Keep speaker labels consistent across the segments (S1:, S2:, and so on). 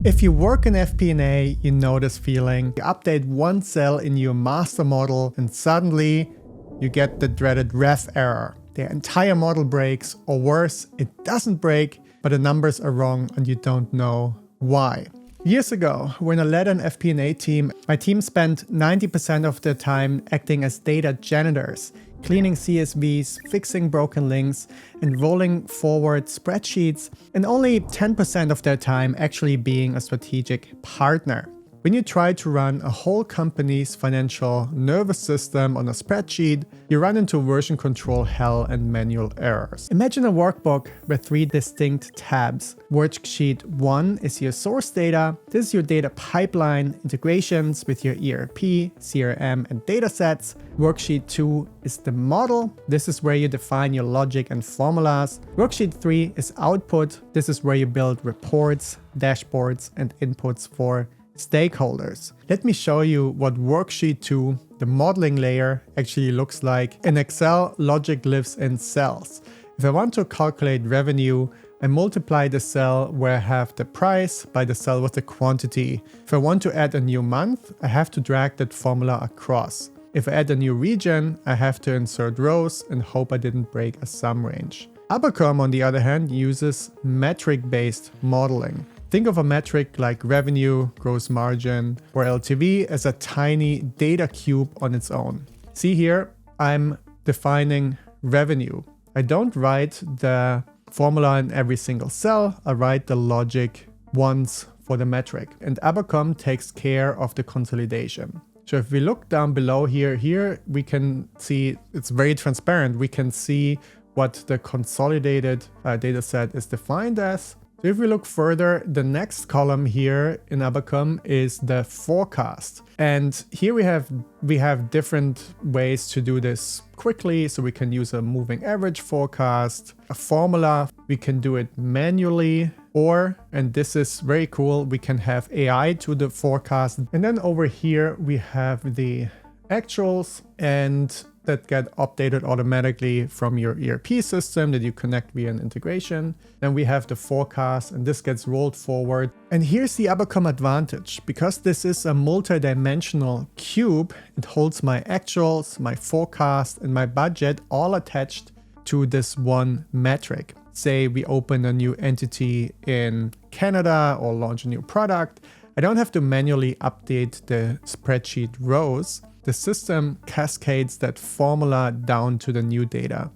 S1: If you work in FP&A, you know this feeling. You update one cell in your master model and suddenly you get the dreaded ref error. The entire model breaks, or worse, it doesn't break, but the numbers are wrong and you don't know why. Years ago, when I led an FP&A team, my team spent 90% of their time acting as data janitors, cleaning CSVs, fixing broken links, and rolling forward spreadsheets, and only 10% of their time actually being a strategic partner. When you try to run a whole company's financial nervous system on a spreadsheet, you run into version control hell and manual errors. Imagine a workbook with 3 distinct tabs. Worksheet 1 is your source data. This is your data pipeline, integrations with your ERP, CRM, and datasets. Worksheet 2 is the model. This is where you define your logic and formulas. Worksheet 3 is output. This is where you build reports, dashboards, and inputs for stakeholders. Let me show you what Worksheet 2, the modeling layer, actually looks like. In Excel, logic lives in cells. If I want to calculate revenue, I multiply the cell where I have the price by the cell with the quantity. If I want to add a new month, I have to drag that formula across. If I add a new region, I have to insert rows and hope I didn't break a sum range. Abacum, on the other hand, uses metric-based modeling. Think of a metric like revenue, gross margin, or LTV as a tiny data cube on its own. See here, I'm defining revenue. I don't write the formula in every single cell, I write the logic once for the metric. And Abacum takes care of the consolidation. So if we look down below here we can see it's very transparent. We can see what the consolidated data set is defined as. So if we look further, the next column here in Abacum is the forecast. And here we have different ways to do this quickly. So we can use a moving average forecast, a formula, we can do it manually, or, and this is very cool, we can have AI to the forecast. And then over here we have the actuals, and that get updated automatically from your ERP system that you connect via an integration. Then we have the forecast, and this gets rolled forward. And here's the Abacum advantage. Because this is a multi-dimensional cube, it holds my actuals, my forecast, and my budget all attached to this one metric. Say we open a new entity in Canada or launch a new product. I don't have to manually update the spreadsheet rows. The system cascades that formula down to the new data.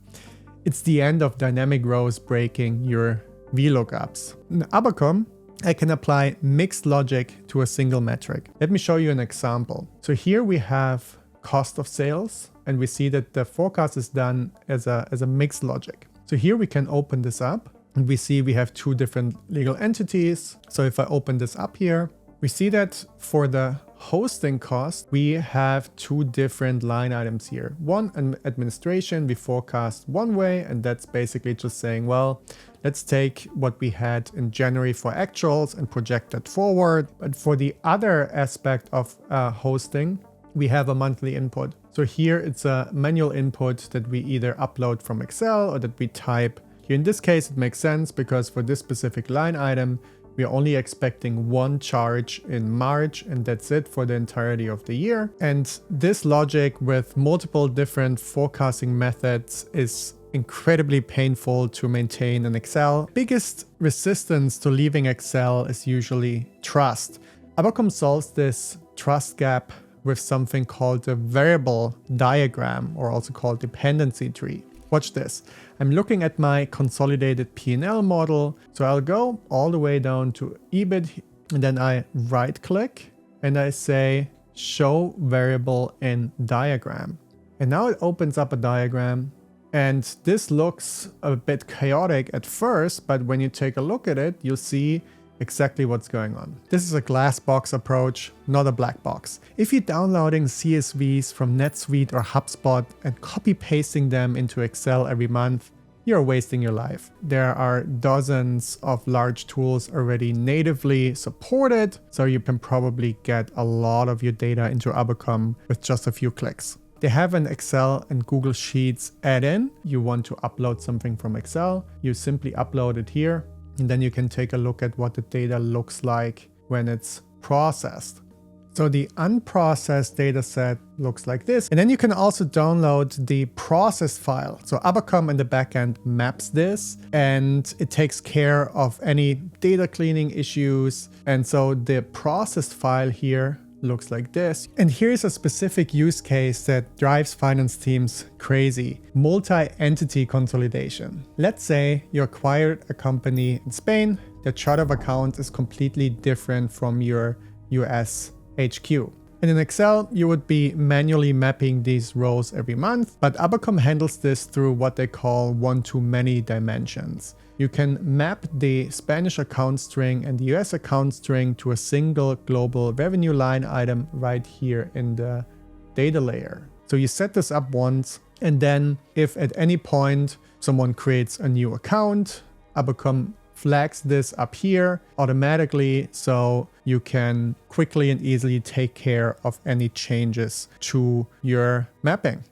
S1: It's the end of dynamic rows breaking your VLOOKUPs. In Abacum, I can apply mixed logic to a single metric. Let me show you an example. So here we have cost of sales, and we see that the forecast is done as a mixed logic. So here we can open this up, and we see we have 2 different legal entities. So if I open this up here, we see that for the hosting cost, we have 2 different line items here. One, administration, we forecast one way, and that's basically just saying, well, let's take what we had in January for actuals and project that forward. But for the other aspect of hosting, we have a monthly input. So here it's a manual input that we either upload from Excel or that we type. Here in this case, it makes sense because for this specific line item, we are only expecting 1 charge in March, and that's it for the entirety of the year. And this logic with multiple different forecasting methods is incredibly painful to maintain in Excel. Biggest resistance to leaving Excel is usually trust. Abacum solves this trust gap with something called a variable diagram, or also called dependency tree. Watch this. I'm looking at my consolidated P&L model. So I'll go all the way down to EBIT, and then I right click and I say show variable in diagram. And now it opens up a diagram, and this looks a bit chaotic at first, but when you take a look at it, you'll see exactly what's going on. This is a glass box approach, not a black box. If you're downloading CSVs from NetSuite or HubSpot and copy pasting them into Excel every month, you're wasting your life. There are dozens of large tools already natively supported, so you can probably get a lot of your data into Abacum with just a few clicks. They have an Excel and Google Sheets add-in. You want to upload something from Excel, you simply upload it here, and then you can take a look at what the data looks like when it's processed. So the unprocessed dataset looks like this. And then you can also download the processed file. So Abacum in the backend maps this and it takes care of any data cleaning issues. And so the processed file here looks like this. And here's a specific use case that drives finance teams crazy: multi-entity consolidation. Let's say you acquired a company in Spain. The chart of accounts is completely different from your US HQ. And in Excel, you would be manually mapping these rows every month, but Abacum handles this through what they call one-to-many dimensions. You can map the Spanish account string and the US account string to a single global revenue line item right here in the data layer. So you set this up once, and then if at any point someone creates a new account, Abacum flags this up here automatically, so you can quickly and easily take care of any changes to your mapping.